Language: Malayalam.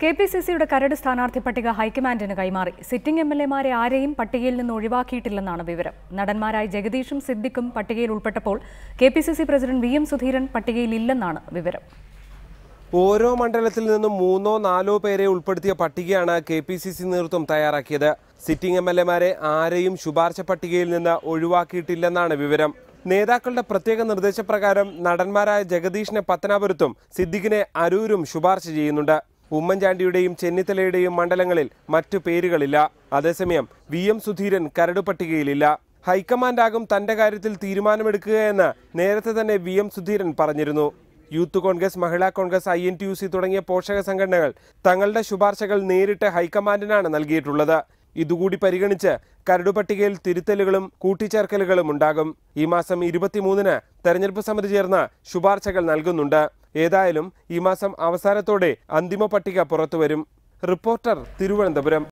കെപിസിസിയുടെ കരട് സ്ഥാനാർത്ഥി പട്ടിക ഹൈക്കമാൻഡിന് കൈമാറി. സിറ്റിംഗ് എംഎൽഎമാരെ ആരെയും പട്ടികയിൽ നിന്ന് ഒഴിവാക്കിയിട്ടില്ലെന്നാണ് വിവരം. നടന്മാരായ ജഗദീഷും സിദ്ദിഖും പട്ടികയിൽ ഉൾപ്പെട്ടപ്പോൾ KPCC president V M Sudheeran പട്ടികയിലില്ലെന്നാണ് വിവരം. ഓരോ മണ്ഡലത്തിൽ നിന്നും 3-4 പേരെ ഉൾപ്പെടുത്തിയ പട്ടികയാണ് കെപിസിസി നേതൃത്വം തയ്യാറാക്കിയത്. സിറ്റിംഗ് എംഎൽഎമാരെ ആരെയും ശുപാർശ പട്ടികയിൽ നിന്ന് ഒഴിവാക്കിയിട്ടില്ലെന്നാണ് വിവരം. നേതാക്കളുടെ പ്രത്യേക നിർദ്ദേശപ്രകാരം നടന്മാരായ ജഗദീഷിനെ പത്തനാപുരത്തും സിദ്ദിഖിനെ അരൂരും ശുപാർശ ചെയ്യുന്നുണ്ട്. ഉമ്മൻചാണ്ടിയുടെയും ചെന്നിത്തലയുടെയും മണ്ഡലങ്ങളിൽ മറ്റു പേരുകളില്ല. അതേസമയം വി എം സുധീരൻ കരട് പട്ടികയിലില്ല. ഹൈക്കമാൻഡാകും തന്റെ കാര്യത്തിൽ തീരുമാനമെടുക്കുകയെന്ന് നേരത്തെ തന്നെ വി എം സുധീരൻ പറഞ്ഞിരുന്നു. യൂത്ത് കോൺഗ്രസ്, മഹിളാ കോൺഗ്രസ്, INTUC തുടങ്ങിയ പോഷക സംഘടനകൾ തങ്ങളുടെ ശുപാർശകൾ നേരിട്ട് ഹൈക്കമാൻഡിനാണ് നൽകിയിട്ടുള്ളത്. ഇതുകൂടി പരിഗണിച്ച് കരട് പട്ടികയിൽ തിരുത്തലുകളും കൂട്ടിച്ചേർക്കലുകളും ഉണ്ടാകും. ഈ മാസം 23-ന് തെരഞ്ഞെടുപ്പ് സമിതി ചേർന്ന് ശുപാർശകൾ നൽകുന്നുണ്ട്. ഏതായാലും ഈ മാസം അവസാനത്തോടെ അന്തിമ പട്ടിക പുറത്തുവരും. റിപ്പോർട്ടർ, തിരുവനന്തപുരം.